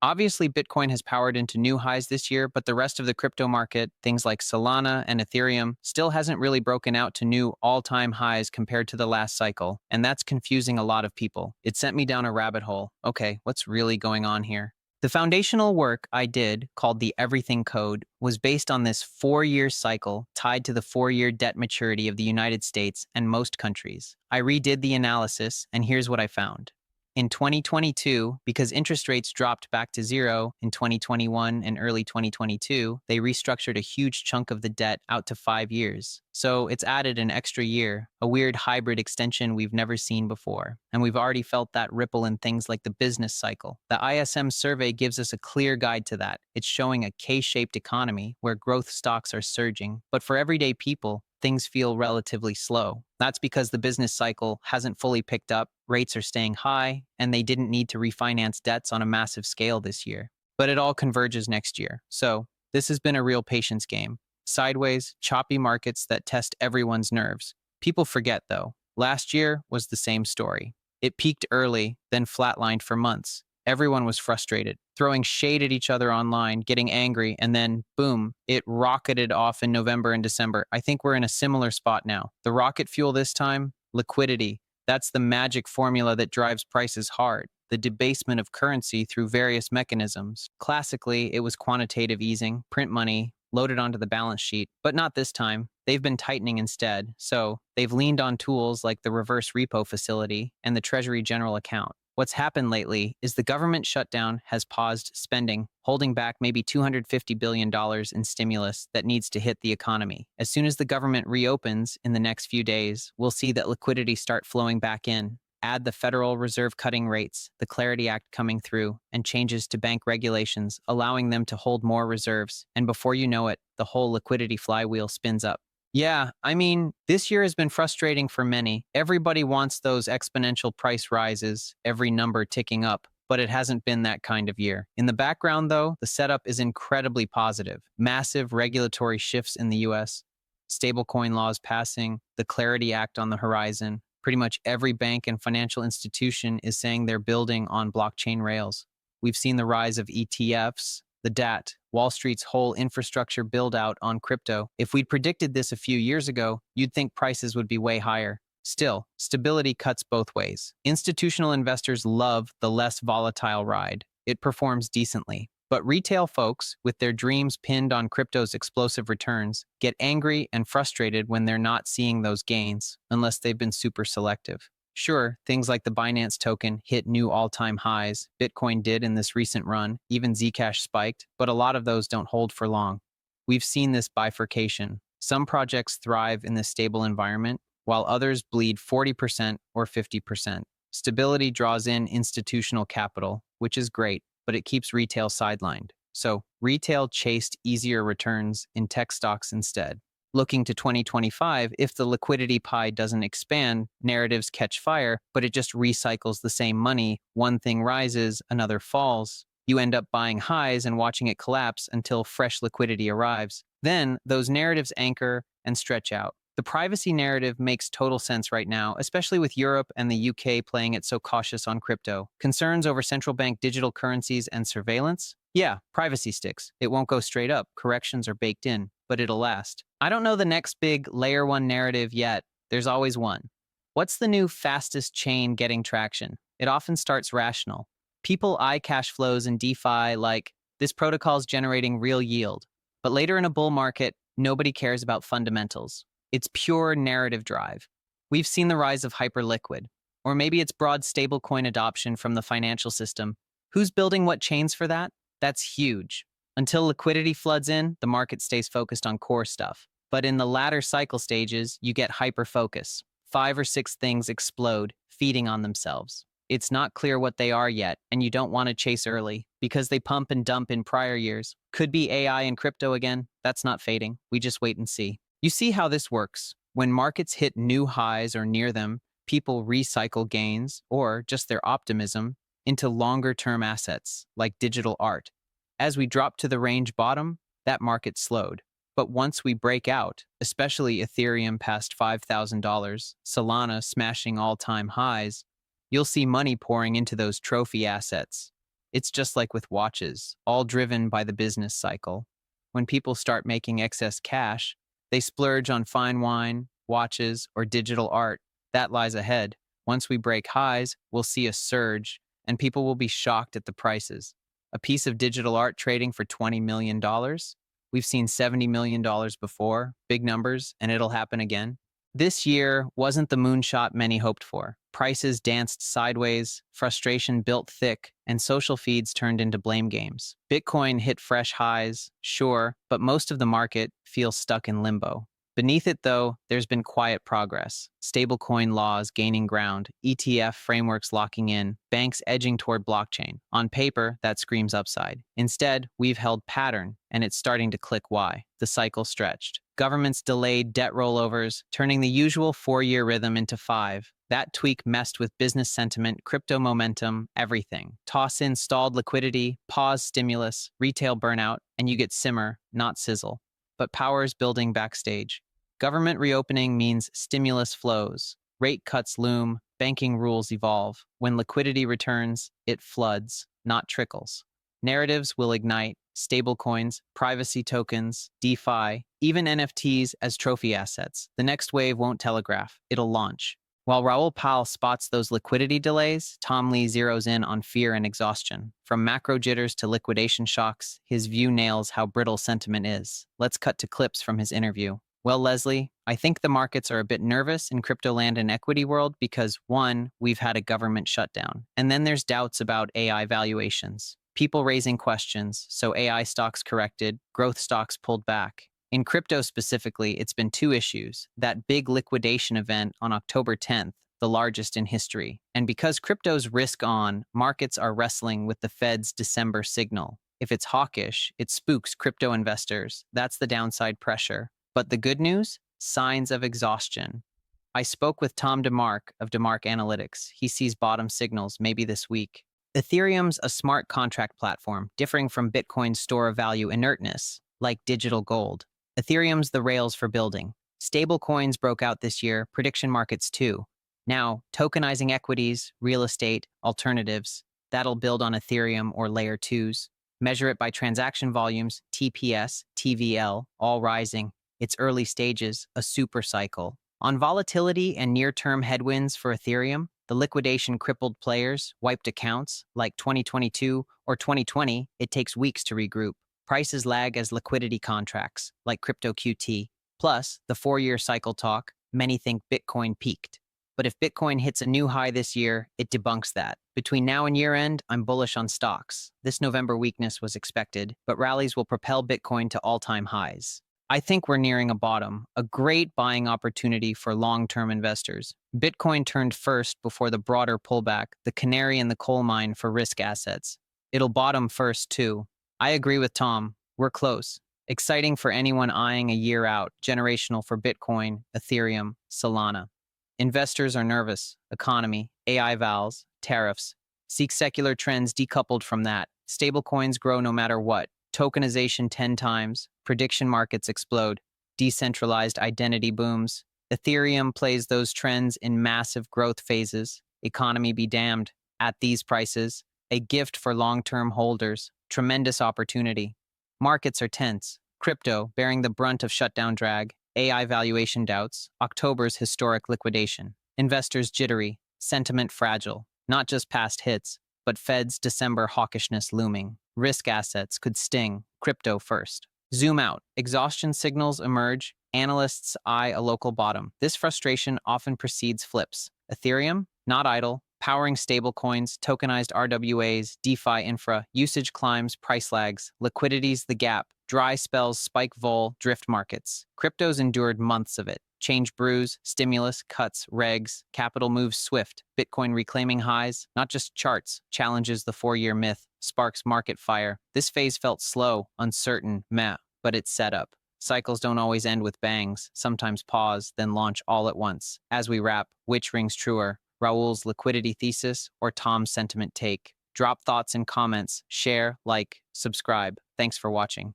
Obviously, Bitcoin has powered into new highs this year, but the rest of the crypto market, things like Solana and Ethereum, still hasn't really broken out to new all-time highs compared to the last cycle, and that's confusing a lot of people. It sent me down a rabbit hole. Okay, what's really going on here? The foundational work I did, called the Everything Code, was based on this 4-year cycle tied to the 4-year debt maturity of the United States and most countries. I redid the analysis, and here's what I found. In 2022, because interest rates dropped back to zero in 2021 and early 2022, they restructured a huge chunk of the debt out to 5 years. So it's added an extra year, a weird hybrid extension we've never seen before. And we've already felt that ripple in things like the business cycle. The ISM survey gives us a clear guide to that. It's showing a K-shaped economy where growth stocks are surging. But for everyday people, things feel relatively slow. That's because the business cycle hasn't fully picked up, rates are staying high, and they didn't need to refinance debts on a massive scale this year. But it all converges next year. So this has been a real patience game. Sideways, choppy markets that test everyone's nerves. People forget, though, last year was the same story. It peaked early, then flatlined for months. Everyone was frustrated, throwing shade at each other online, getting angry, and then, boom, it rocketed off in November and December. I think we're in a similar spot now. The rocket fuel this time? Liquidity. That's the magic formula that drives prices hard. The debasement of currency through various mechanisms. Classically, it was quantitative easing, print money, loaded onto the balance sheet, but not this time. They've been tightening instead, so they've leaned on tools like the reverse repo facility and the Treasury General Account. What's happened lately is the government shutdown has paused spending, holding back maybe $250 billion in stimulus that needs to hit the economy. As soon as the government reopens in the next few days, we'll see that liquidity start flowing back in. Add the Federal Reserve cutting rates, the Clarity Act coming through, and changes to bank regulations, allowing them to hold more reserves. And before you know it, the whole liquidity flywheel spins up. Yeah, I mean, this year has been frustrating for many. Everybody wants those exponential price rises, every number ticking up, but it hasn't been that kind of year. In the background, though, the setup is incredibly positive. Massive regulatory shifts in the US, stablecoin laws passing, the Clarity Act on the horizon. Pretty much every bank and financial institution is saying they're building on blockchain rails. We've seen the rise of ETFs, the DAT, Wall Street's whole infrastructure build out on crypto. If we'd predicted this a few years ago, you'd think prices would be way higher. Still, stability cuts both ways. Institutional investors love the less volatile ride. It performs decently. But retail folks, with their dreams pinned on crypto's explosive returns, get angry and frustrated when they're not seeing those gains, unless they've been super selective. Sure, things like the Binance token hit new all-time highs. Bitcoin did in this recent run. Even Zcash spiked, but a lot of those don't hold for long. We've seen this bifurcation. Some projects thrive in this stable environment, while others bleed 40% or 50%. Stability draws in institutional capital, which is great, but it keeps retail sidelined. So, retail chased easier returns in tech stocks instead. Looking to 2025, if the liquidity pie doesn't expand, narratives catch fire, but it just recycles the same money. One thing rises, another falls. You end up buying highs and watching it collapse until fresh liquidity arrives. Then, those narratives anchor and stretch out. The privacy narrative makes total sense right now, especially with Europe and the UK playing it so cautious on crypto. Concerns over central bank digital currencies and surveillance? Yeah, privacy sticks. It won't go straight up. Corrections are baked in, but it'll last. I don't know the next big layer one narrative yet. There's always one. What's the new fastest chain getting traction? It often starts rational. People eye cash flows in DeFi like, this protocol's generating real yield. But later in a bull market, nobody cares about fundamentals. It's pure narrative drive. We've seen the rise of hyperliquid, or maybe it's broad stablecoin adoption from the financial system. Who's building what chains for that? That's huge. Until liquidity floods in, the market stays focused on core stuff. But in the latter cycle stages, you get hyper-focus. 5 or 6 things explode, feeding on themselves. It's not clear what they are yet, and you don't want to chase early, because they pump and dump in prior years. Could be AI and crypto again. That's not fading. We just wait and see. You see how this works. When markets hit new highs or near them, people recycle gains, or just their optimism, into longer-term assets, like digital art. As we drop to the range bottom, that market slowed. But once we break out, especially Ethereum past $5,000, Solana smashing all-time highs, you'll see money pouring into those trophy assets. It's just like with watches, all driven by the business cycle. When people start making excess cash, they splurge on fine wine, watches, or digital art. That lies ahead. Once we break highs, we'll see a surge, and people will be shocked at the prices. A piece of digital art trading for $20 million? We've seen $70 million before, big numbers, and it'll happen again. This year wasn't the moonshot many hoped for. Prices danced sideways, frustration built thick, and social feeds turned into blame games. Bitcoin hit fresh highs, sure, but most of the market feels stuck in limbo. Beneath it, though, there's been quiet progress. Stablecoin laws gaining ground, ETF frameworks locking in, banks edging toward blockchain. On paper, that screams upside. Instead, we've held pattern, and it's starting to click why. The cycle stretched. Governments delayed debt rollovers, turning the usual 4-year rhythm into 5. That tweak messed with business sentiment, crypto momentum, everything. Toss in stalled liquidity, pause stimulus, retail burnout, and you get simmer, not sizzle. But power's building backstage. Government reopening means stimulus flows. Rate cuts loom, banking rules evolve. When liquidity returns, it floods, not trickles. Narratives will ignite, stablecoins, privacy tokens, DeFi, even NFTs as trophy assets. The next wave won't telegraph, it'll launch. While Raoul Pal spots those liquidity delays, Tom Lee zeroes in on fear and exhaustion. From macro jitters to liquidation shocks, his view nails how brittle sentiment is. Let's cut to clips from his interview. Well, Leslie, I think the markets are a bit nervous in crypto land and equity world because, one, we've had a government shutdown, and then there's doubts about AI valuations. People raising questions, so AI stocks corrected, growth stocks pulled back. In crypto specifically, it's been 2 issues. That big liquidation event on October 10th, the largest in history. And because crypto's risk on, markets are wrestling with the Fed's December signal. If it's hawkish, it spooks crypto investors. That's the downside pressure. But the good news? Signs of exhaustion. I spoke with Tom DeMark of DeMark Analytics. He sees bottom signals maybe this week. Ethereum's a smart contract platform, differing from Bitcoin's store of value inertness, like digital gold. Ethereum's the rails for building. Stablecoins broke out this year, prediction markets too. Now, tokenizing equities, real estate, alternatives, that'll build on Ethereum or layer 2s. Measure it by transaction volumes, TPS, TVL, all rising. It's early stages, a super cycle. On volatility and near-term headwinds for Ethereum, the liquidation crippled players, wiped accounts, like 2022 or 2020, it takes weeks to regroup. Prices lag as liquidity contracts, like CryptoQT. Plus, the 4-year cycle talk, many think Bitcoin peaked. But if Bitcoin hits a new high this year, it debunks that. Between now and year-end, I'm bullish on stocks. This November weakness was expected, but rallies will propel Bitcoin to all-time highs. I think we're nearing a bottom, a great buying opportunity for long-term investors. Bitcoin turned first before the broader pullback, the canary in the coal mine for risk assets. It'll bottom first, too. I agree with Tom. We're close. Exciting for anyone eyeing a year out, generational for Bitcoin, Ethereum, Solana. Investors are nervous. Economy, AI vals, tariffs. Seek secular trends decoupled from that. Stablecoins grow no matter what. Tokenization 10 times. Prediction markets explode. Decentralized identity booms. Ethereum plays those trends in massive growth phases. Economy be damned. At these prices, a gift for long-term holders. Tremendous opportunity. Markets are tense. Crypto bearing the brunt of shutdown drag. AI valuation doubts. October's historic liquidation. Investors jittery. Sentiment fragile. Not just past hits, but Fed's December hawkishness looming. Risk assets could sting. Crypto first. Zoom out. Exhaustion signals emerge. Analysts eye a local bottom. This frustration often precedes flips. Ethereum, not idle. Powering stablecoins, tokenized RWAs, DeFi infra, usage climbs, price lags, liquidity's the gap, dry spells spike vol, drift markets. Crypto's endured months of it. Change brews, stimulus, cuts, regs, capital moves swift, Bitcoin reclaiming highs, not just charts, challenges the 4-year myth, sparks market fire. This phase felt slow, uncertain, meh, but it's set up. Cycles don't always end with bangs, sometimes pause, then launch all at once. As we wrap, which rings truer? Raoul's liquidity thesis or Tom's sentiment take? Drop thoughts in comments, share, like, subscribe. Thanks for watching.